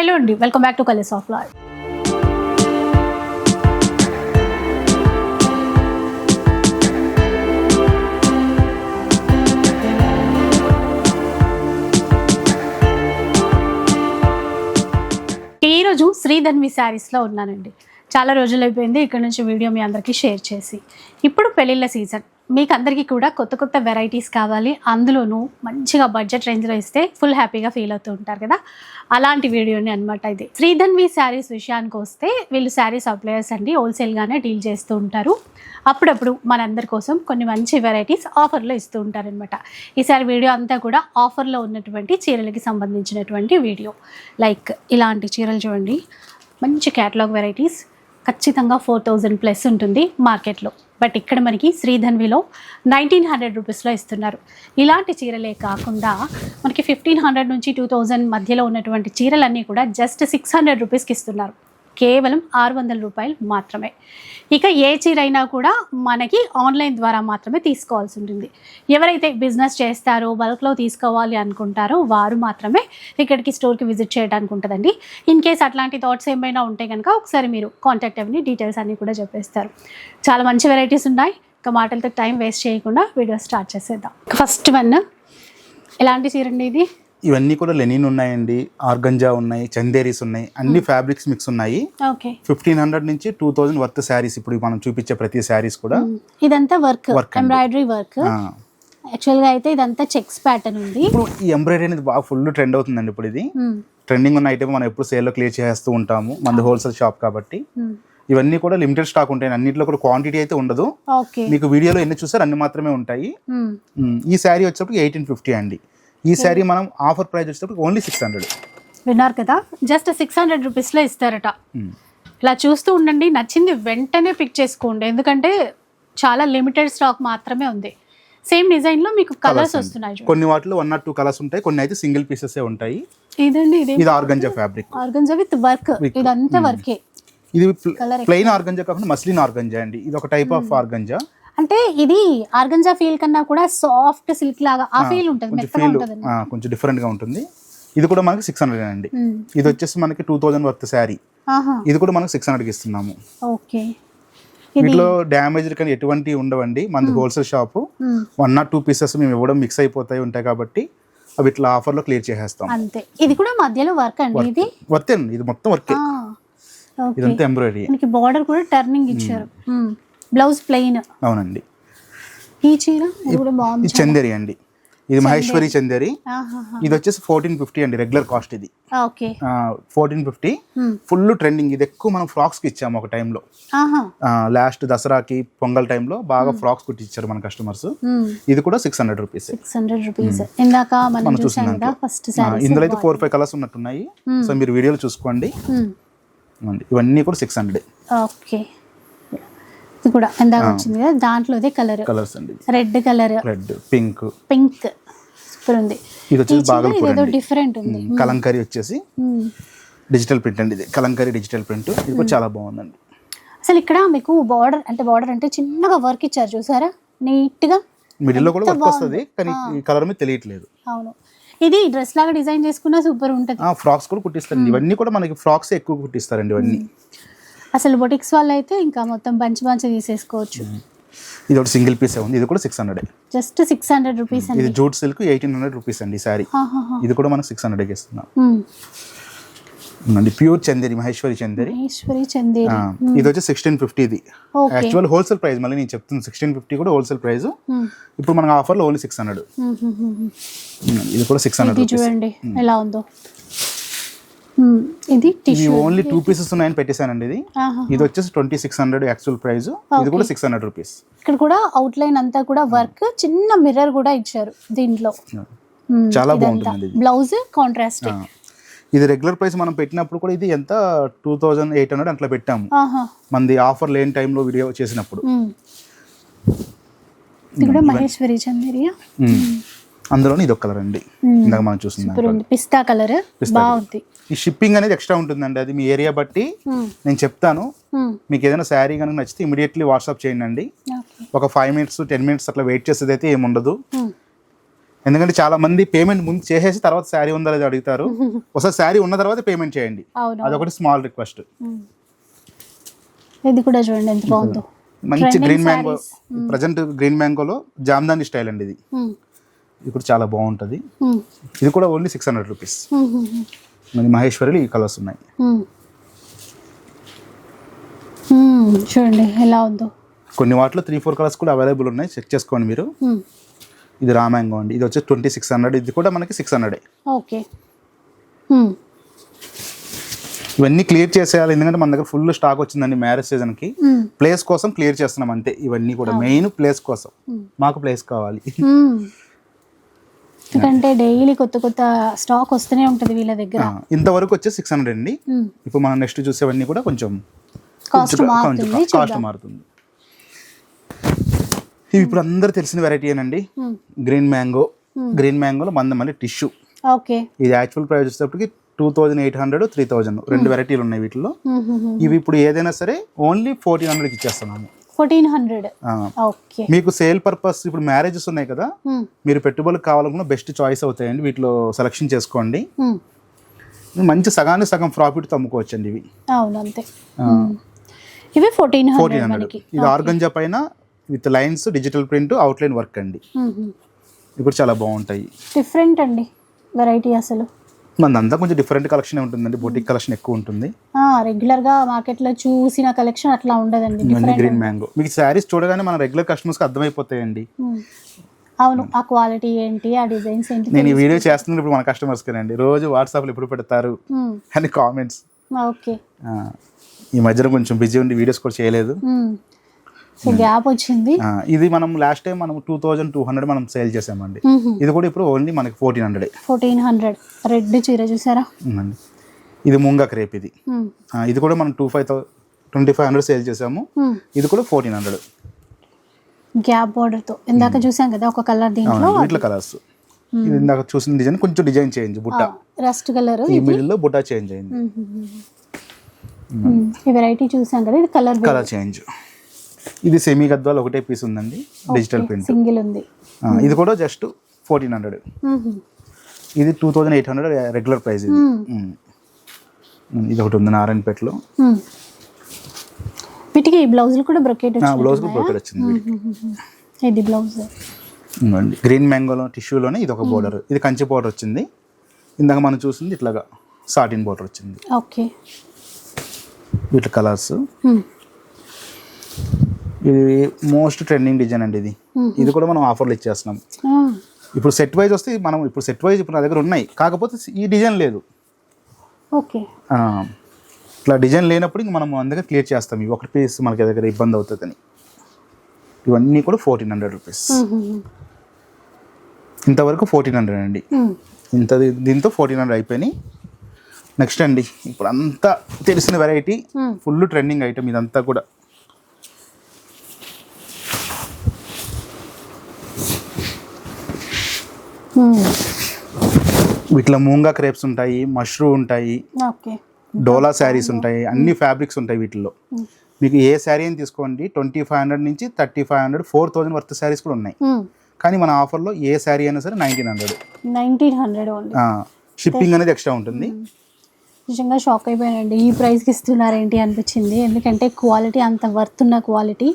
Hello అండి, welcome back to colours of life. ఈరోజు శ్రీధన్వి శారీస్లో ఉన్నానండి. చాలా రోజులు అయిపోయింది ఇక్కడ నుంచి వీడియో మీ అందరికీ షేర్ చేసి. ఇప్పుడు పెళ్ళిళ్ళ సీజన్, మీకు అందరికీ కూడా కొత్త కొత్త వెరైటీస్ కావాలి, అందులోనూ మంచిగా బడ్జెట్ రేంజ్లో ఇస్తే ఫుల్ హ్యాపీగా ఫీల్ అవుతూ ఉంటారు కదా, అలాంటి వీడియోని అనమాట ఇది. శ్రీధన్వి శారీస్ విషయానికి వస్తే వీళ్ళు శారీ సప్లయర్స్ అండి, హోల్సేల్గానే డీల్ చేస్తూ ఉంటారు. అప్పుడప్పుడు మనందరి కోసం కొన్ని మంచి వెరైటీస్ ఆఫర్లో ఇస్తూ ఉంటారనమాట. ఈసారి వీడియో అంతా కూడా ఆఫర్లో ఉన్నటువంటి చీరలకి సంబంధించినటువంటి వీడియో. లైక్ ఇలాంటి చీరలు చూడండి, మంచి క్యాటలాగ్ వెరైటీస్, ఖచ్చితంగా 4000+ ఉంటుంది మార్కెట్లో. బట్ ఇక్కడ మనకి శ్రీధన్విలో 1900 రూపీస్లో ఇస్తున్నారు. ఇలాంటి చీరలే కాకుండా మనకి 1500 నుంచి 2000 మధ్యలో ఉన్నటువంటి చీరలన్నీ కూడా జస్ట్ 600 రూపీస్కి ఇస్తున్నారు. కేవలం 600 రూపాయలు మాత్రమే. ఇక ఏ చీర అయినా కూడా మనకి ఆన్లైన్ ద్వారా మాత్రమే తీసుకోవాల్సి ఉంటుంది. ఎవరైతే బిజినెస్ చేస్తారో, బల్క్లో తీసుకోవాలి అనుకుంటారో వారు మాత్రమే ఇక్కడికి స్టోర్కి విజిట్ చేయడానికి ఉంటుందండి. ఇన్ కేస్ అట్లాంటి థాట్స్ ఏమైనా ఉంటే కనుక ఒకసారి మీరు కాంటాక్ట్ అవ్వండి, డీటెయిల్స్ అన్నీ కూడా చెప్పేస్తారు. చాలా మంచి వెరైటీస్ ఉన్నాయి. ఇక మాటలతో టైం వేస్ట్ చేయకుండా వీడియో స్టార్ట్ చేసేద్దాం. ఫస్ట్ వన్ ఎలాంటి చీర అండి ఇది? ఇవన్నీ కూడా లెనిన్ ఉన్నాయండి, ఆర్గంజా ఉన్నాయి, చందేరీస్ ఉన్నాయి, అన్ని ఫ్యాబ్రిక్స్ మిక్స్ ఉన్నాయి. 1500 నుంచి 2000 వర్త్ శారీస్. ఇప్పుడు మనం చూపించే ప్రతి శారీస్ కూడా ఇదంతా వర్క్, ఎంబ్రాయిడరీ వర్క్. యాక్చువల్గా అయితే ఇదంతా చెక్స్ ప్యాటర్న్ ఉంది. ఇప్పుడు ఈ ఎంబ్రాయిడరీ అనేది బాగా ఫుల్ ట్రెండ్ అవుతుందండి. ఇప్పుడు ఇది ట్రెండింగ్ ఉన్న ఐటమ్ మనం ఎప్పుడు సేల్లో క్లియర్ చేస్తూ ఉంటాము, మనది హోల్సేల్ షాప్ కాబట్టి. ఇవన్నీ కూడా లిమిటెడ్ స్టాక్ ఉంటాయి, అన్నింటిలో కూడా క్వాంటిటీ అయితే ఉండదు. మీకు వీడియోలో ఎన్ని చూసారు అన్ని మాత్రమే ఉంటాయి. ఈ శారీ వచ్చేటప్పుడు 1850 అండి. ఈ శారీ మనం ఆఫర్ ప్రైస్ వచ్చేటప్పుడు ఓన్లీ 600. విన్నారు కదా, జస్ట్ 600 రూపీస్లో ఇస్తారట. ఇలా చూస్తూ ఉండండి, నచ్చింది వెంటనే పిక్ చేసుకోండి, ఎందుకంటే చాలా లిమిటెడ్ స్టాక్ మాత్రమే ఉంది. సేమ్ డిజైన్ లో మీకు కలర్స్ వస్తున్నాయి. కొన్ని వాటిలో 1 or 2 కలర్స్ ఉంటాయి, కొన్ని అయితే సింగిల్ పీసెస్ ఉంటాయి. ఇదండి, ఇది organza fabric, organza with work. ఇదంతా వర్కే. ఇది ప్లెయిన్ ఆర్గంజా కాకుండా మస్లిన్ ఆర్గంజా అండి. ఇది ఒక టైప్ ఆఫ్ ఆర్గంజా. అంటే ఇది ఆర్గంజా ఫీల్ కన్నా కూడా సాఫ్ట్ సిల్క్ లాగా ఆ ఫీల్ ఉంటుంది, మెత్తగా ఉంటుంది, కొంచెం డిఫరెంట్ గా ఉంటుంది. ఇది కూడా మనకి 600 అండి. ఇది వచ్చేసి మనకి 2000 వర్త్ శారీ. ఇది కూడా మనకి 600 కి ఇస్తున్నాము. ఓకే. వీటిలో డ్యామేజ్ కానీ ఎటువంటి ఉండవండి. మనది హోల్సేల్ షాప్. 1 or 2 పీసెస్ మేము ఇవ్వడం మిక్స్ అయిపోతాయి ఉంటాయి కాబట్టి అవి ఇట్లా ఆఫర్ లో క్లియర్ చేసేస్తాం అంతే. ఇది కూడా మధ్యలో వర్క్ అండి, ఇది వర్క్ అండి. ఇది మొత్తం వర్క్, ఇదంతా ఎంబ్రాయిడరీ. మనకి బార్డర్ కూడా టర్నింగ్ ఇచ్చారు. Blouse plain. అవునండి. ఈ చీర కూడా బాగుంది, చందేరి అండి. ఇది మహేశ్వరి చందేరి. ఇది వచ్చేసి 1450 అండి రెగ్యులర్ కాస్ట్. ఇది 1450 ఫుల్ ట్రెండింగ్. ఇది ఎక్కువ మనం ఫ్రాక్స్ కి ఇచ్చాము ఒక టైంలో, లాస్ట్ దసరాకి పొంగల్ టైంలో బాగా ఫ్రాక్స్ కుట్టి ఇచ్చారు మన కస్టమర్స్. ఇది కూడా 600 రూపీస్. 600 రూపీస్. ఇందాక మనం చూసాం కదా ఫస్ట్ సారీ. ఇందులో అయితే 4-5 కలర్స్ ఉన్నట్టున్నాయి, సో మీరు వీడియోలో చూసుకోండి. ఇవన్నీ కూడా 600. ఓకే. ఇది కూడా ఎందాక వచ్చింది కదా, దాంట్లో కలర్స్ అండి. Red colour, red, pink super ఉంది. ఇది వచ్చేసి బాగల్పూర్ ఏదో డిఫరెంట్ ఉంది. కలంకారీ వచ్చేసి డిజిటల్ ప్రింట్ అండి. ఇది కలంకారీ డిజిటల్ ప్రింట్. ఇది కూడా చాలా బాగుందండి. అసలు ఇక్కడ మీకు బార్డర్ అంటే చిన్నగా వర్క్ ఇచ్చారు చూసారా, నీట్ గా. మిడిల్ లో కూడా వర్క్ వస్తుంది, కానీ ఈ కలర్ మీద తెలియట్లేదు. అవును, ఇది డ్రెస్ లాగా డిజైన్ చేసుకున్నా సూపర్ ఉంటుంది. ఫ్రాక్స్ కూడా కుట్టిస్తారు. ఇవన్నీ కూడా మనకి ఫ్రాక్స్ ఎక్కువ కుట్టిస్తారండి ఇవన్నీ. అసలు బొటిక్స్ వాళ్ళు అయితే ఇంకా మొత్తం బంచ్ తీసేసుకోవచ్చు. ఇది ఒకటి సింగిల్ పీస్ ఉంది. ఇది కూడా 600, జస్ట్ 600 రూపీస్ అండి. ఇది జూట్ సిల్క్ 1800 రూపీస్ అండి సారీ. ఇది కూడా మనకు 600 కి ఇస్తున్నాం. ప్యూర్ చందేరి, మహేశ్వరి చందేరి. ఇది వచ్చి 1650. ఇది యాక్చువల్ హోల్సేల్ ప్రైస్, మళ్ళీ నేను చెప్తుంది 1650 కూడా హోల్సేల్ ప్రైస్. ఇప్పుడు మనకు ఆఫర్ లో ఓన్లీ 600. ఇది కూడా 600. చూడండి ఎలా ఉందో. ఇది ఓన్లీ 2 పీసెస్ ఉన్నాయని పెట్టేశానండి. ఇది వచ్చేసి 2600 యాక్చువల్ ప్రైస్. ఇది కూడా 600 రూపీస్. ఇక్కడ కూడా అవుట్ లైన్ అంతా కూడా వర్క్, చిన్న మిర్రర్ కూడా ఇచ్చారు దీంట్లో. చాలా బాగుంటుంది. Blouse contrast. ఇది రెగ్యులర్ ప్రైస్ మనం పెట్టినప్పుడు కూడా ఇది ఎంత 2800 అట్లా పెట్టాము. మనది ఆఫర్ లేని టైంలో వీడియో చేసినప్పుడు. ఇది కూడా మహేశ్వరి చందేరియా. అందులోనే ఇది ఒక కలర్ అండి, ఇందాక మనం చూస్తున్నాం పిస్తా కలర్. బాగుంది. ఈ షిప్పింగ్ అనేది ఎక్స్ట్రా ఉంటుందండి, అది మీ ఏరియా బట్టి నేను చెప్తాను. మీకు ఏదైనా శారీ కనుక నచ్చితే ఇమీడియట్లీ వాట్సాప్ చేయండి. ఒక 5 minutes 10 minutes అట్లా వెయిట్ చేసేది అయితే ఏముండదు. ఎందుకంటే చాలా మంది పేమెంట్ ముందు చేసేసి తర్వాత శారీ ఉందా లేదా అడుగుతారు. ఒకసారి శారీ ఉన్న తర్వాత పేమెంట్ చేయండి, అదొకటి స్మాల్ రిక్వెస్ట్. ఇది కూడా చూడండి ఎంత బాగుందో, మంచి గ్రీన్ మ్యాంగో. ప్రజెంట్ గ్రీన్ మ్యాంగోలో జామ్దాని స్టైల్ అండి ఇది. ఇది కూడా చాలా బాగుంటుంది. ఇది కూడా ఓన్లీ 600 రూపీస్. మరి మహేశ్వరిలో ఈ కలర్స్ ఉన్నాయి. చూడండి ఎలా ఉందో. కొన్ని వాటిలో 3-4 కలర్స్ కూడా అవైలబుల్ ఉన్నాయి, చెక్ చేసుకోండి మీరు. ఇది రా మ్యాంగో అండి, ఇది వచ్చి 2600. ఇది కూడా మనకి 600. ఓకే. ఇవన్నీ క్లియర్ చేసేయాలి, ఎందుకంటే మన దగ్గర ఫుల్ స్టాక్ వచ్చిందండి మ్యారేజ్ సీజన్కి. ప్లేస్ కోసం క్లియర్ చేస్తున్నాం అంతే. ఇవన్నీ కూడా మెయిన్ ప్లేస్ కోసం, మాకు ప్లేస్ కావాలి. ఎందుకంటే డైలీ కొత్త కొత్త స్టాక్ వస్తూనే ఉంటుంది వీళ్ళ దగ్గర. ఇంతవరకు వచ్చే 600 అండి. ఇప్పుడు మనం నెక్స్ట్ చూసేవన్నీ కూడా కొంచెం కాస్ట్ మారుతుంది. ఇవి ఇప్పుడు అందరు తెలిసిన వెరైటీ ఏనండి, గ్రీన్ మ్యాంగో. గ్రీన్ మ్యాంగోలో మళ్ళీ టిష్యూ. ఓకే. ఇది యాక్చువల్ ప్రైస్ వచ్చేటప్పటికి 2800, 3000 2 వెరైటీలు ఉన్నాయి వీటిలో. ఇవి ఇప్పుడు ఏదైనా సరే ఓన్లీ 1400కి ఇచ్చేస్తున్నాము. 1400. ఓకే. మీకు సేల్ పర్పస్ ఇప్పుడు మ్యారేజెస్ ఉన్నాయి కదా, మీరు పెట్టుబడులకు కావాలనుకున్న బెస్ట్ చాయిస్ అవుతాయండి. వీటిలో సెలెక్షన్ చేసుకోండి, మంచి సగాన్ని సగం ప్రాఫిట్ అమ్ముకోవచ్చు అండి ఇవి. అవును అంతే. ఇవి 1400. ఇది ఆర్గంజా పైన with lines, digital print, outline work అండి. ఇప్పుడు చాలా బాగుంటాయి. డిఫరెంట్ అండి వెరైటీ అసలు. మనదంతా కొంచెం డిఫరెంట్ కలెక్షన్ ఉంటుంది, బొటిక్ కలెక్షన్ ఎక్కువ ఉంటుంది. రెగ్యులర్ గా మార్కెట్ లో చూసిన కలెక్షన్ అట్లా ఉండదండి. గ్రీన్ మ్యాంగో మీకు శారీస్ చూడగానే మన రెగ్యులర్ కస్టమర్స్ కి అర్థమైపోతాయండి. అవును, ఆ క్వాలిటీ ఏంటి, ఆ డిజైన్స్ ఏంటి. నేను ఈ వీడియో చేస్తున్నప్పుడు ఇప్పుడు మన కస్టమర్స్ కనండి రోజు వాట్సాప్ లో ఎప్పుడు పెడతారు అని కామెంట్స్. ఓకే. ఈ మధ్యలో కొంచెం బిజీ ఉండి వీడియోస్ కూడా చేయలేదు, సో గ్యాప్ వచ్చింది. ఇది మనం లాస్ట్ టైం మనం 2200 మనం సేల్ చేసామండి. ఇది కూడా ఇప్పుడు ఓన్లీ మనకి 1400. రెడ్ చీర చూసారా, ఇది ముంగా క్రేప్. ఇది కూడా మనం 2500 సేల్ చేసాము. ఇది కూడా 1400. గ్యాప్ బోర్డర్ తో ఇందాక చూసాం కదా ఒక కలర్, దీంట్లో ఇట్లా కలర్స్. ఇది ఇందాక చూసిన డిజైన్ కొంచెం డిజైన్ చేంజ్, బుట్ట రస్ట్ కలర్, ఈ మిడిల్ లో బుట్ట చేంజ్ అయింది. ఈ వెరైటీ చూసాం కదా, ఇది కలర్ చేంజ్. ఇది సెమీ గద్వాల్ ఒకటే పీస్ ఉందండి, డిజిటల్ ప్రింట్ సింగిల్ ఉంది. ఇది కూడా జస్ట్ 1400. ఇది 2800 రెగ్యులర్ ప్రైస్. ఇది ఒకటి ఉంది నారాయణపేటలో. వీటికి బ్లౌజులు కూడా బ్రొకెట్ వచ్చింది. ఇది బ్లౌజ్ గ్రీన్ మ్యాంగోలో టిష్యూలోనే ఇది ఒక బోర్డర్. ఇది కంచి బోర్డర్ వచ్చింది. ఇందాక మనం చూసింది ఇట్లాగా సాటిన్ బోర్డర్ వచ్చింది. ఓకే. వీటి కలర్స్. ఇది మోస్ట్ ట్రెండింగ్ డిజైన్ అండి. ఇది కూడా మనం ఆఫర్లు ఇచ్చేస్తున్నాం. ఇప్పుడు సెట్ వైజ్ వస్తే మనం ఇప్పుడు సెట్ వైజ్ ఇప్పుడు నా దగ్గర ఉన్నాయి, కాకపోతే ఈ డిజైన్ లేదు. ఓకే. ఇట్లా డిజైన్ లేనప్పుడు ఇంక మనం అందుకే క్లియర్ చేస్తాం. ఇవి ఒకటి పీస్ మనకి దగ్గర ఇబ్బంది అవుతుందని. ఇవన్నీ కూడా 1400 రూపీస్. ఇంతవరకు 1400 అండి. దీంతో 1400 అయిపోయినాయి. నెక్స్ట్ అండి, ఇప్పుడు అంతా తెలిసిన వెరైటీ, ఫుల్ ట్రెండింగ్ ఐటమ్ ఇదంతా కూడా. వీటిలో మూంగా క్రేప్స్ ఉంటాయి, మష్రూమ్ ఉంటాయి, డోలా శారీస్ ఉంటాయి, అన్ని ఫ్యాబ్రిక్స్ ఉంటాయి వీటిల్లో. మీకు ఏ శారీ అని తీసుకోండి 2500 నుంచి 3500, 4000 వర్త్ శారీస్ కూడా ఉన్నాయి. కానీ మన ఆఫర్లో ఏ శారీ అయినా సరే 1900. షిప్పింగ్ అనేది ఎక్స్ట్రా ఉంటుంది. నిజంగా షాక్ అయిపోయానండి, ఈ ప్రైస్కి ఇస్తున్నారేంటి అనిపించింది. ఎందుకంటే క్వాలిటీ అంత వర్త్ ఉన్న క్వాలిటీ.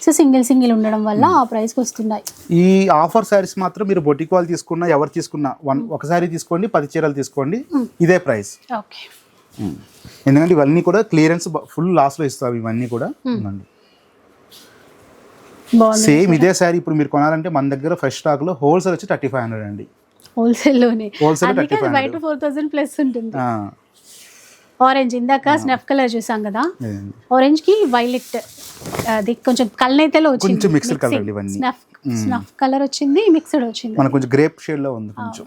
సో సింగిల్ ఉండడం వల్ల ఆ ప్రైస్కి వస్తున్నాయి. ఈ ఆఫర్ శారీస్ మాత్రం మీరు బొటిక్ వాళ్ళు తీసుకున్నా, ఎవరు తీసుకున్నా, ఒకసారి తీసుకోండి, 10 చీరలు తీసుకోండి, ఇదే ప్రైస్. ఓకే. ఎందుకంటే ఇవన్నీ కూడా క్లియరెన్స్ ఫుల్ లాస్లో ఇస్తాం. ఇవన్నీ కూడా సేమ్ ఇదే శారీ ఇప్పుడు మీరు కొనాలంటే మన దగ్గర ఫ్రెష్ స్టాక్లో హోల్సేల్ వచ్చి 3500 అండి. హోల్సేల్లోనే 4000 ప్లస్ ఉంటుంది. ఆరెంజ్ ఇందాక స్నఫ్ కలర్ చూసాం కదా, ఆరెంజ్ కి వైలెట్, అది కొంచెం కలనైతేలో వచ్చింది, కొంచెం మిక్స్డ్ కలర్ అండి. ఇవన్నీ స్నఫ్ కలర్ వచ్చింది, మిక్స్డ్ వచ్చింది, మనకు కొంచెం గ్రేప్ షేడ్ లో ఉంది కొంచెం.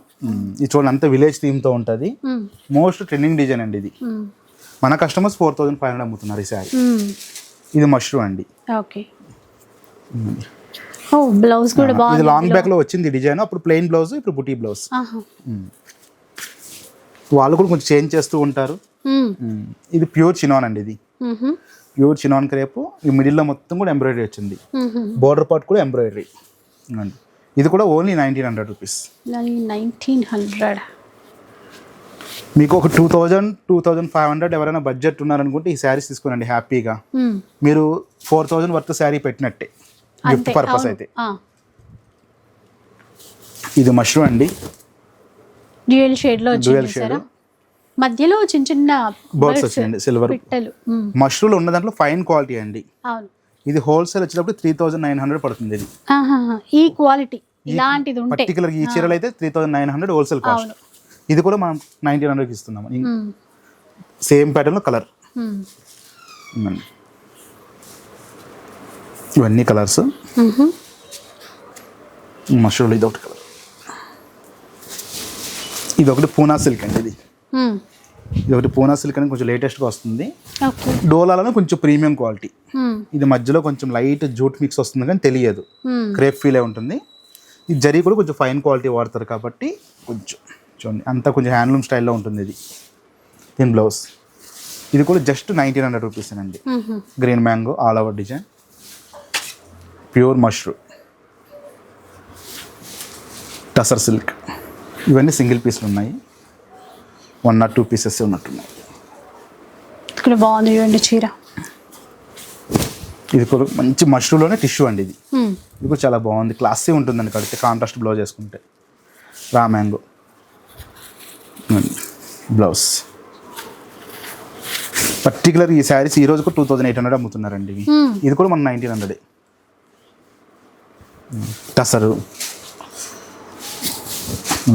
ఇది చూడండి అంత విలేజ్ థీమ్ తో ఉంటది. మోస్ట్ ట్రెండింగ్ డిజైన్ అండి ఇది. మన కస్టమర్స్ 4500 అమ్ముతున్నారు ఈ సారీ. ఇది మష్రూమ్ అండి. ఓకే. ఓ బ్లౌజ్ కూడా బాగుంది. ఇది లాంగ్ బ్యాక్ లో వచ్చింది డిజైన్. అప్పుడు ప్లెయిన్ బ్లౌజ్, ఇప్పుడు బుటీ బ్లౌజ్. వాళ్ళు కూడా కొంచెం చేంజ్ చేస్తూ ఉంటారు. ఇది ప్యూర్ చినాన్ అండి. ఇది ప్యూర్ చినాన్ క్రేప్. ఈ మిడిల్ లో మొత్తం కూడా ఎంబ్రాయిడరీ వచ్చింది. బోర్డర్ పార్ట్ కూడా ఎంబ్రాయిడరీ. ఇది కూడా ఓన్లీ 1900 రూపీస్. 1900. మీకు ఒక 2000-2500 ఎవరైనా బడ్జెట్ ఉన్నారనుకుంటే ఈ శారీస్ తీసుకోనండి హ్యాపీగా. మీరు 4000 వర్త్ శారీ పెట్టినట్టే గిఫ్ట్ పర్పస్ అయితే. ఇది మష్రూమ్ అండి, డ్యూయల్ షేడ్ లో వచ్చింది. మధ్యలో చిన్న చిన్న బర్డ్స్ వచ్చాయండి సిల్వర్. మష్రూమ్ ఉన్న దాంట్లో ఫైన్ క్వాలిటీ అండి. ఇది హోల్సేల్ వచ్చేటప్పుడు 3900 పడుతుంది. ఇది ఈ క్వాలిటీ ఇలాంటిది ఉంటే పర్టికులర్ ఈ చీరలు అయితే 3900 హోల్సేల్ కాస్ట్. ఇది కూడా మనం 1900కి ఇస్తున్నాము. సేమ్ ప్యాటర్న్ లో కలర్. ఇవన్నీ కలర్స్. మష్రూమ్ ఇది ఒకటి కలర్. ఇది ఒకటి పూనా సిల్క్ అండి. ఇది ఒకటి పూనా సిల్క్ అని కొంచెం లేటెస్ట్గా వస్తుంది. డోలాలో కొంచెం ప్రీమియం క్వాలిటీ. ఇది మధ్యలో కొంచెం లైట్ జూట్ మిక్స్ వస్తుంది కానీ తెలియదు, క్రేప్ ఫీలే ఉంటుంది. ఈ జరీ కూడా కొంచెం ఫైన్ క్వాలిటీ వాడతారు కాబట్టి కొంచెం చూడండి అంతా కొంచెం హ్యాండ్లూమ్ స్టైల్లో ఉంటుంది. ఇది దీని బ్లౌజ్. ఇది కూడా జస్ట్ 1900 రూపీస్ అండి. Green mango all over design, pure mushroom, tussar silk. ఇవన్నీ సింగిల్ పీస్లు ఉన్నాయి, 1 or 2 పీసెస్ ఉన్నట్టున్నాయి. ఇక్కడ బాగుంది చూడండి చీర. ఇది కూడా మంచి మష్రూమ్లోనే టిష్యూ అండి. ఇది కూడా చాలా బాగుంది, క్లాసీ ఉంటుందండి కడితే. కాంట్రాస్ట్ బ్లౌజ్ వేసుకుంటే రా మ్యాంగో బ్లౌజ్. పర్టికులర్ ఈ శారీస్ ఈ రోజు కూడా 2800 అమ్ముతున్నారండి. ఇది కూడా మన 1900. టసరు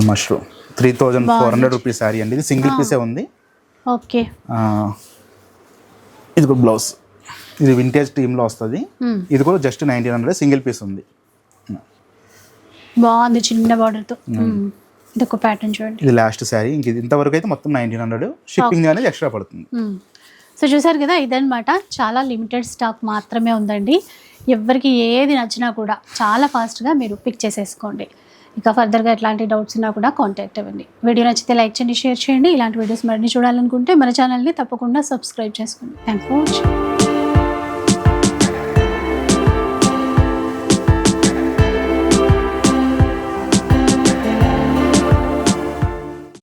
మష్రూమ్ 3400 రూపీస్ శారీ అండి. ఇది సింగిల్ పీసే ఉంది. ఓకే. ఇది కూడా బ్లౌజ్. ఇది వింటేజ్ టీమ్లో వస్తుంది. ఇది కూడా జస్ట్ 1900 సింగిల్ పీస్ ఉంది. బాగుంది చిన్న బార్డర్తో. ఇది ఒక ప్యాటర్న్ చూడండి. ఇది లాస్ట్ శారీ. ఇంక ఇంతవరకు అయితే మొత్తం 1900. షిప్పింగ్ అనేది ఎక్స్ట్రా పడుతుంది. సో చూసారు కదా, ఇదన్నమాట. చాలా లిమిటెడ్ స్టాక్ మాత్రమే ఉందండి. ఎవరికి ఏది నచ్చినా కూడా చాలా ఫాస్ట్గా మీరు పిక్ చేసేసుకోండి. ఇక ఫర్దర్గా ఎట్లాంటి డౌట్స్ ఉన్నా కూడా కాంటాక్ట్ అవ్వండి. వీడియో నచ్చితే లైక్ చేయండి, షేర్ చేయండి. ఇలాంటి వీడియోస్ మరిన్ని చూడాలనుకుంటే మన ఛానల్ని తప్పకుండా సబ్స్క్రైబ్ చేసుకోండి. Thank you for watching.